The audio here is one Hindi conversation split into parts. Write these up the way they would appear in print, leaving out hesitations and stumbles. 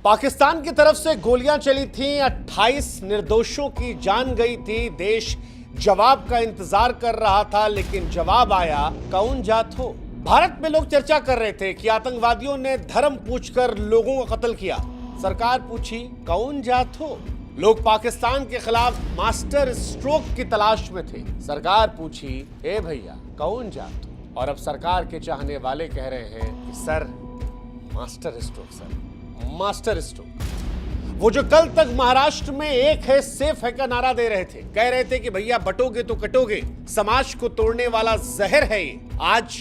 पाकिस्तान की तरफ से गोलियां चली थीं, 28 निर्दोषों की जान गई थी। देश जवाब का इंतजार कर रहा था, लेकिन जवाब आया कौन जात हो। भारत में लोग चर्चा कर रहे थे कि आतंकवादियों ने धर्म पूछकर लोगों का कत्ल किया। सरकार पूछी कौन जात हो। लोग पाकिस्तान के खिलाफ मास्टर स्ट्रोक की तलाश में थे। सरकार पूछी ए भैया कौन जात हो। और अब सरकार के चाहने वाले कह रहे हैं कि sir master stroke, sir master stroke. वो जो कल तक महाराष्ट्र में एक है सेफ है का नारा दे रहे थे, कह रहे थे कि भैया बटोगे तो कटोगे, समाज को तोड़ने वाला जहर है ये, आज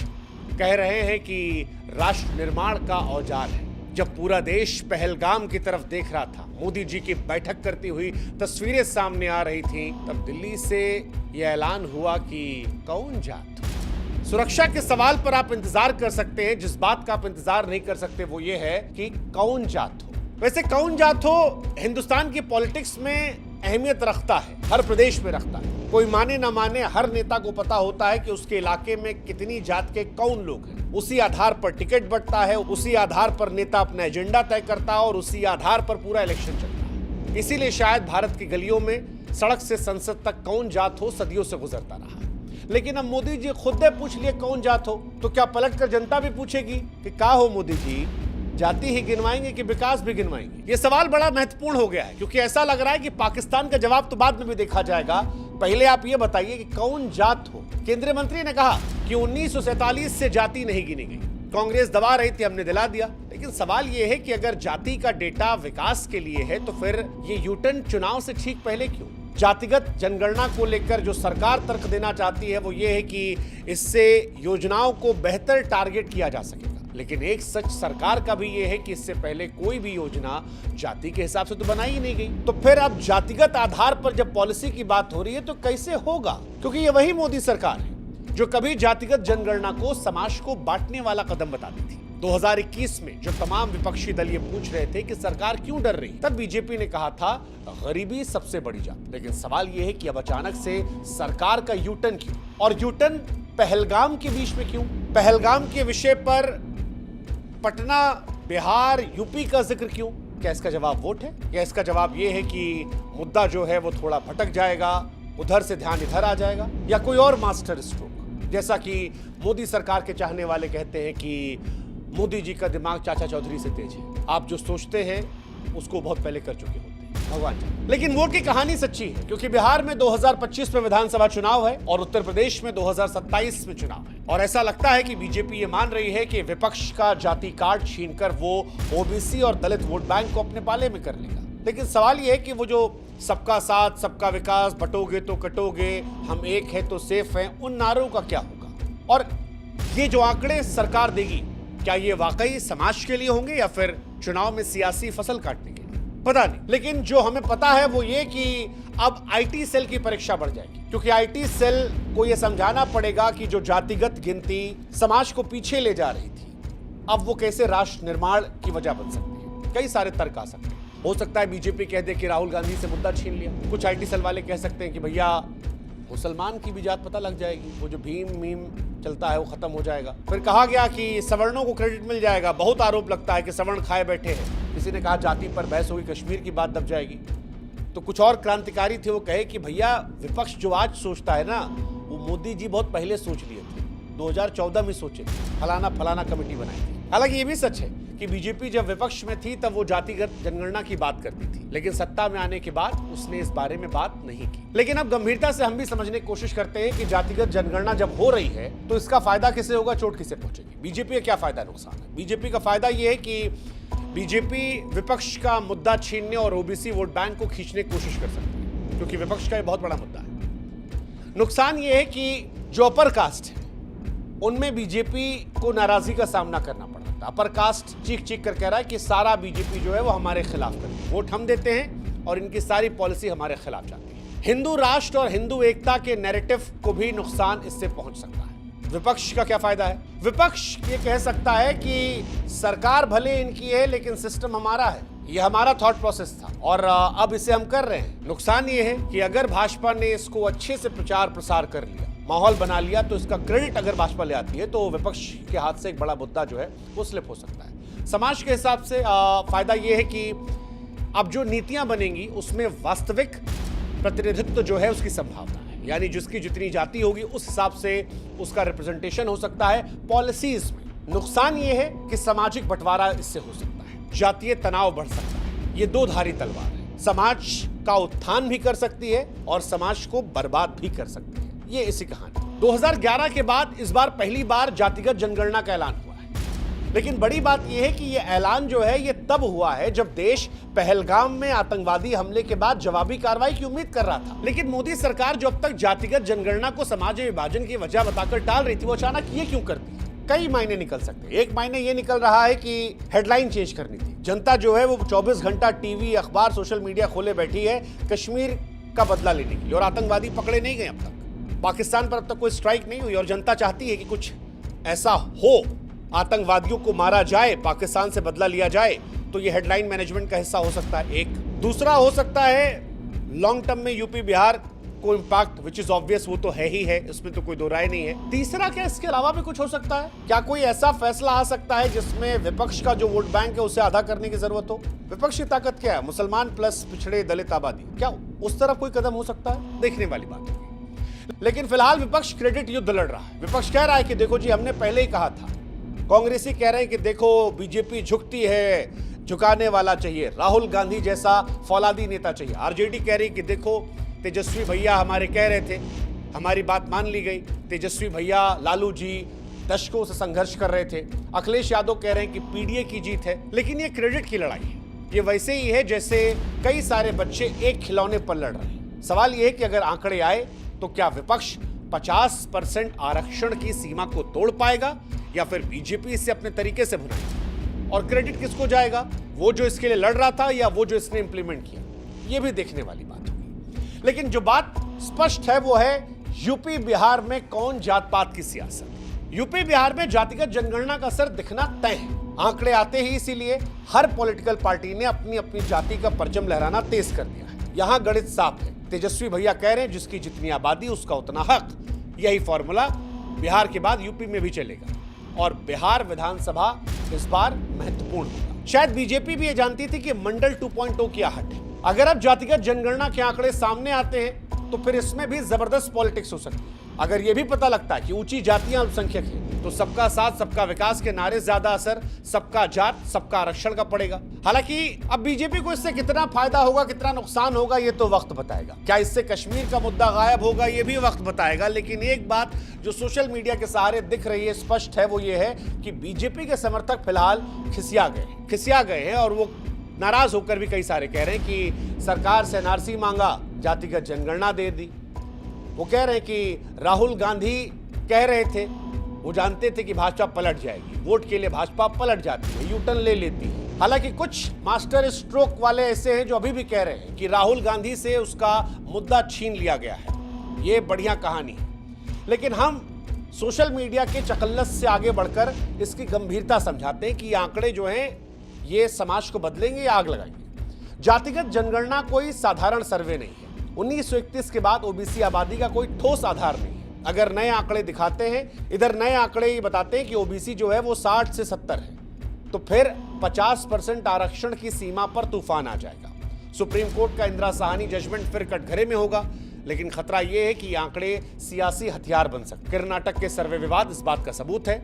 कह रहे हैं कि राष्ट्र निर्माण का औजार है। जब पूरा देश पहलगाम की तरफ देख रहा था, मोदी जी की बैठक करती हुई तस्वीरें सामने आ रही थी, तब दिल्ली से यह ऐलान हुआ कि कौन जात। सुरक्षा के सवाल पर आप इंतजार कर सकते हैं, जिस बात का आप इंतजार नहीं कर सकते वो ये है कि कौन जात हो। वैसे कौन जात हो हिंदुस्तान की पॉलिटिक्स में अहमियत रखता है, हर प्रदेश में रखता है। कोई माने ना माने, हर नेता को पता होता है कि उसके इलाके में कितनी जात के कौन लोग हैं। उसी आधार पर टिकट बंटता है, उसी आधार पर नेता अपना एजेंडा तय करता है और उसी आधार पर पूरा इलेक्शन चलता है। इसीलिए शायद भारत की गलियों में सड़क से संसद तक कौन जात हो सदियों से गुजरता रहा। लेकिन अब मोदी जी खुद पूछ लिए कौन जात हो, तो क्या पलटकर जनता भी पूछेगी कि का हो मोदी जी, जाति ही गिनवाएंगे कि विकास भी गिनवाएंगे। ये सवाल बड़ा महत्वपूर्ण हो गया है, क्योंकि ऐसा लग रहा है कि पाकिस्तान का जवाब तो बाद में भी देखा जाएगा। पहले आप ये बताइए कि कौन जात हो। केंद्रीय मंत्री ने कहा कि 1947 से जाति नहीं गिनी गई। कांग्रेस दबा रही थी, हमने दिला दिया। लेकिन सवाल यह है कि अगर जाति का डेटा विकास के लिए है, तो फिर ये यूटर्न चुनाव से ठीक पहले क्यों? जातिगत जनगणना को लेकर जो सरकार तर्क देना चाहती है वो ये है कि इससे योजनाओं को बेहतर टारगेट किया जा सकेगा। लेकिन एक सच सरकार का भी ये है कि इससे पहले कोई भी योजना जाति के हिसाब से तो बनाई ही नहीं गई। तो फिर अब जातिगत आधार पर जब पॉलिसी की बात हो रही है तो कैसे होगा? क्योंकि ये वही मोदी सरकार है जो कभी जातिगत जनगणना को समाज को बांटने वाला कदम बताती थी। 2021 में जो तमाम विपक्षी दल ये पूछ रहे थे कि सरकार क्यों डर रही, तब बीजेपी ने कहा था गरीबी सबसे बड़ी जात। लेकिन सवाल ये है कि अब अचानक से सरकार का यूटर्न क्यों? और यूटर्न पहलगाम के बीच में क्यों? पहलगाम के विषय पर पटना, बिहार, यूपी का जिक्र क्यों? क्या इसका जवाब वोट है? या इसका जवाब ये है कि मुद्दा जो है वो थोड़ा भटक जाएगा, उधर से ध्यान इधर आ जाएगा, या कोई और मास्टर स्ट्रोक? जैसा कि मोदी सरकार के चाहने वाले कहते हैं कि मोदी जी का दिमाग चाचा चौधरी से तेज है, आप जो सोचते हैं उसको बहुत पहले कर चुके होते हैं, भगवान जाने। लेकिन वोट की कहानी सच्ची है, क्योंकि बिहार में 2025 में विधानसभा चुनाव है और उत्तर प्रदेश में 2027 में चुनाव है। और ऐसा लगता है कि बीजेपी ये मान रही है कि विपक्ष का जाति कार्ड छीनकर वो ओबीसी और दलित वोट बैंक को अपने पाले में कर लेगा। लेकिन सवाल ये है कि वो जो सबका साथ, सबका विकास, बटोगे तो कटोगे, हम एक है तो सेफ हैं, उन नारों का क्या होगा? और ये जो आंकड़े सरकार देगी, क्या ये वाकई समाज के लिए होंगे या फिर चुनाव में सियासी फसल काटने के लिए? पता नहीं। लेकिन जो हमें पता है वो ये कि अब आईटी सेल की परीक्षा बढ़ जाएगी, क्योंकि आईटी सेल को ये समझाना पड़ेगा कि जो जातिगत गिनती समाज को पीछे ले जा रही थी, अब वो कैसे राष्ट्र निर्माण की वजह बन सकती है। कई सारे तर्क आ सकते हैं। हो सकता है बीजेपी कह दे कि राहुल गांधी से मुद्दा छीन लिया। कुछ आईटी सेल वाले कह सकते हैं कि भैया मुसलमान की भी जात पता लग जाएगी, वो जो भीम मीम चलता है वो खत्म हो जाएगा। फिर कहा गया कि सवर्णों को क्रेडिट मिल जाएगा। बहुत आरोप लगता है कि सवर्ण खाए बैठे हैं। किसी ने कहा जाति पर बहस होगी, कश्मीर की बात दब जाएगी। तो कुछ और क्रांतिकारी थे, वो कहे कि भैया विपक्ष जो आज सोचता है ना, वो मोदी जी बहुत पहले सोच लिए थे, 2014 में सोचे थे, फलाना कमेटी बनाई थी। हालांकि ये भी सच है कि बीजेपी जब विपक्ष में थी तब वो जातिगत जनगणना की बात करती थी, लेकिन सत्ता में आने के बाद उसने इस बारे में बात नहीं की। लेकिन अब गंभीरता से हम भी समझने की कोशिश करते हैं कि जातिगत जनगणना जब हो रही है तो इसका फायदा किसे होगा, चोट किसे पहुंचेगी? बीजेपी का क्या फायदा नुकसान है? बीजेपी का फायदा ये है कि बीजेपी विपक्ष का मुद्दा छीनने और ओबीसी वोट बैंक को खींचने की कोशिश कर सकती है, क्योंकि विपक्ष का ये बहुत बड़ा मुद्दा है। नुकसान ये है कि जो अपर कास्ट है उनमें बीजेपी को नाराजगी का सामना करना पड़ा। अपर कास्ट चीख चीख कर कह रहा है कि सारा बीजेपी जो है वो हमारे खिलाफ करती है, वोट हम देते हैं और इनकी सारी पॉलिसी हमारे खिलाफ जाती है। हिंदू राष्ट्र और हिंदू एकता के नैरेटिव को भी नुकसान इससे पहुंच सकता है। विपक्ष का क्या फायदा है? विपक्ष ये कह सकता है कि सरकार भले इनकी है लेकिन सिस्टम हमारा है, ये हमारा थॉट प्रोसेस था और अब इसे हम कर रहे हैं। नुकसान ये है कि अगर भाजपा ने इसको अच्छे से प्रचार प्रसार कर लिया, माहौल बना लिया, तो इसका क्रेडिट अगर भाजपा ले आती है तो विपक्ष के हाथ से एक बड़ा मुद्दा जो है वो स्लिप हो सकता है। समाज के हिसाब से फायदा यह है कि अब जो नीतियां बनेंगी उसमें वास्तविक प्रतिनिधित्व जो है उसकी संभावना है, यानी जिसकी जितनी जाति होगी उस हिसाब से उसका रिप्रेजेंटेशन हो सकता है पॉलिसीज में। नुकसान यह है कि सामाजिक बंटवारा इससे हो सकता है, जातीय तनाव बढ़ सकता है। ये दो धारी तलवार है, समाज का उत्थान भी कर सकती है और समाज को बर्बाद भी कर सकती है। ये इसी कहानी। 2011 के बाद इस बार पहली बार जातिगत जनगणना का ऐलान हुआ है, लेकिन बड़ी बात यह है कि यह ऐलान जो है ये तब हुआ है जब देश पहलगाम में आतंकवादी हमले के बाद जवाबी कार्रवाई की उम्मीद कर रहा था। लेकिन मोदी सरकार जो अब तक जातिगत जनगणना को समाज विभाजन की वजह बताकर टाल रही थी, वो अचानक ये क्यों करती है? कई मायने निकल सकते हैं। एक मायने ये निकल रहा है कि हेडलाइन चेंज करनी थी। जनता जो है वो 24 घंटा टीवी, अखबार, सोशल मीडिया खोले बैठी है कश्मीर का बदला लेने के लिए, और आतंकवादी पकड़े नहीं गए अब तक। पाकिस्तान पर अब तक कोई स्ट्राइक नहीं हुई और जनता चाहती है कि कुछ ऐसा हो, आतंकवादियों को मारा जाए, पाकिस्तान से बदला लिया जाए। तो ये हेडलाइन मैनेजमेंट का हिस्सा हो सकता है। एक दूसरा हो सकता है लॉन्ग टर्म में यूपी बिहार को इम्पैक्ट, विच इज ऑब्वियस, वो तो है ही है, इसमें तो कोई दो राय नहीं है। तीसरा क्या इसके अलावा भी कुछ हो सकता है? क्या कोई ऐसा फैसला आ सकता है जिसमें विपक्ष का जो वोट बैंक है उसे आधा करने की जरूरत हो? विपक्ष की ताकत क्या है? मुसलमान प्लस पिछड़े दलित आबादी, क्या उस तरफ कोई कदम हो सकता है? देखने वाली बात है। लेकिन फिलहाल विपक्ष क्रेडिट युद्ध लड़ रहा है। विपक्ष कह रहा है कि देखो जी, हमने पहले ही कहा था। कांग्रेसी कह रहे हैं कि देखो बीजेपी झुकती है, झुकाने वाला चाहिए, राहुल गांधी जैसा फौलादी नेता चाहिए। आरजेडी कह रही कि देखो तेजस्वी भैया हमारे कह रहे थे, हमारी बात मान ली गई। तेजस्वी भैया, लालू जी दशकों से संघर्ष कर रहे थे। अखिलेश यादव कह रहे हैं कि पीडीए की जीत है। लेकिन ये क्रेडिट की लड़ाई है। ये वैसे ही है जैसे कई सारे बच्चे एक खिलौने पर लड़ रहे हैं। सवाल ये है कि अगर आंकड़े आए तो क्या विपक्ष 50% आरक्षण की सीमा को तोड़ पाएगा या फिर बीजेपी इसे अपने तरीके से भुनाएगी? और क्रेडिट किसको जाएगा, वो जो इसके लिए लड़ रहा था या वो जो इसने इंप्लीमेंट किया? ये भी देखने वाली बात होगी। लेकिन जो बात स्पष्ट है वो है यूपी बिहार में कौन जात पात की सियासत। यूपी बिहार में जातिगत जनगणना का असर दिखना तय है। आंकड़े आते ही इसीलिए हर पॉलिटिकल पार्टी ने अपनी अपनी जाति का परचम लहराना तेज कर दिया है। यहां गणित साफ है। तेजस्वी भैया कह रहे हैं जिसकी जितनी आबादी उसका उतना हक। यही फॉर्मूला बिहार के बाद यूपी में भी चलेगा और बिहार विधानसभा इस बार महत्वपूर्ण होगा। शायद बीजेपी भी ये जानती थी कि मंडल 2.0 की आहट है। अगर अब जातिगत जनगणना के आंकड़े सामने आते हैं तो फिर इसमें भी जबरदस्त पॉलिटिक्स हो सकती है। अगर यह भी पता लगता है कि ऊंची जातियां अल्पसंख्यक हैं तो सबका साथ सबका विकास के नारे ज्यादा असर सबका जात सबका आरक्षण का पड़ेगा। हालांकि अब बीजेपी को इससे कितना फायदा होगा कितना नुकसान होगा ये तो वक्त बताएगा। क्या इससे कश्मीर का मुद्दा गायब होगा ये भी वक्त बताएगा। लेकिन एक बात जो सोशल मीडिया के सहारे दिख रही है स्पष्ट है, वो ये है कि बीजेपी के समर्थक फिलहाल खिसिया गए हैं और वो नाराज होकर भी कई सारे कह रहे हैं कि सरकार से एनआरसी मांगा, जातिगत जनगणना दे दी। वो कह रहे हैं कि राहुल गांधी कह रहे थे, वो जानते थे कि भाजपा पलट जाएगी, वोट के लिए भाजपा पलट जाती है, यूटर्न ले लेती है। हालांकि कुछ मास्टर स्ट्रोक वाले ऐसे हैं जो अभी भी कह रहे हैं कि राहुल गांधी से उसका मुद्दा छीन लिया गया है। ये बढ़िया कहानी है, लेकिन हम सोशल मीडिया के चकल्लस से आगे बढ़कर इसकी गंभीरता समझाते हैं कि ये आंकड़े जो हैं ये समाज को बदलेंगे या आग लगाएंगे। जातिगत जनगणना कोई साधारण सर्वे नहीं है। 1931 के बाद ओबीसी आबादी का कोई ठोस आधार नहीं है। अगर नए आंकड़े दिखाते हैं, इधर नए आंकड़े ये बताते हैं कि ओबीसी जो है वो 60 से 70 है, तो फिर 50% आरक्षण की सीमा पर तूफान आ जाएगा। सुप्रीम कोर्ट का इंदिरा साहनी जजमेंट फिर कटघरे में होगा। लेकिन खतरा यह है कि ये आंकड़े सियासी हथियार बन सकते। कर्नाटक के सर्वे विवाद इस बात का सबूत है।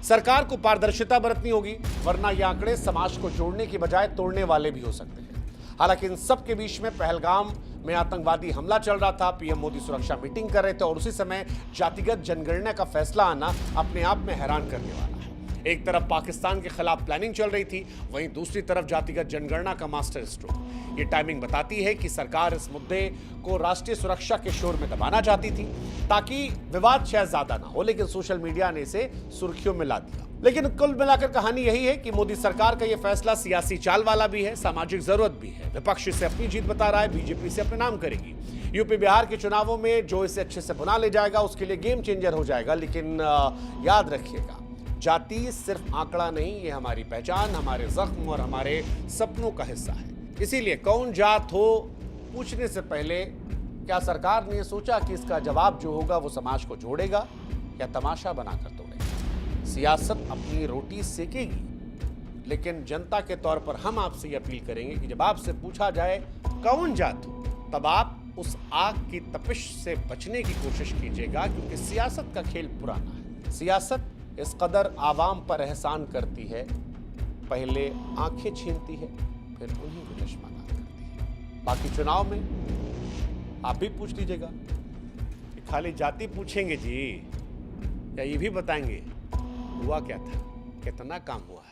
सरकार को पारदर्शिता बरतनी होगी, वरना ये आंकड़े समाज को जोड़ने की बजाय तोड़ने वाले भी हो सकते हैं। हालांकि इन सब के बीच में पहलगाम में आतंकवादी हमला चल रहा था, पीएम मोदी सुरक्षा मीटिंग कर रहे थे और उसी समय जातिगत जनगणना का फैसला आना अपने आप में हैरान करने वाला है। एक तरफ पाकिस्तान के खिलाफ प्लानिंग चल रही थी, वहीं दूसरी तरफ जातिगत जनगणना का मास्टर स्ट्रोक। ये टाइमिंग बताती है कि सरकार इस मुद्दे को राष्ट्रीय सुरक्षा के शोर में दबाना चाहती थी ताकि विवाद शायद ज्यादा ना हो, लेकिन सोशल मीडिया ने इसे सुर्खियों में ला दिया। लेकिन कुल मिलाकर कहानी यही है कि मोदी सरकार का यह फैसला सियासी चाल वाला भी है, सामाजिक जरूरत भी है। विपक्ष इसे अपनी जीत बता रहा है, बीजेपी से अपने नाम करेगी। यूपी बिहार के चुनावों में जो इसे अच्छे से बुना ले जाएगा उसके लिए गेम चेंजर हो जाएगा। लेकिन याद रखिएगा, जाति सिर्फ आंकड़ा नहीं, ये हमारी पहचान, हमारे जख्म और हमारे सपनों का हिस्सा है। इसीलिए कौन जात हो पूछने से पहले क्या सरकार ने सोचा कि इसका जवाब जो होगा वो समाज को जोड़ेगा या तमाशा बनाकर तोड़ेगा। सियासत अपनी रोटी सेकेगी, लेकिन जनता के तौर पर हम आपसे ये अपील करेंगे कि जब आपसे पूछा जाए कौन जात हो, तब आप उस आग की तपिश से बचने की कोशिश कीजिएगा, क्योंकि सियासत का खेल पुराना है। सियासत इस कदर आवाम पर एहसान करती है, पहले आंखें छीनती है, फिर उन्हीं को चश्मादार करती है। बाकी चुनाव में आप भी पूछ लीजिएगा कि खाली जाति पूछेंगे जी, या ये भी बताएंगे हुआ क्या था, कितना काम हुआ है।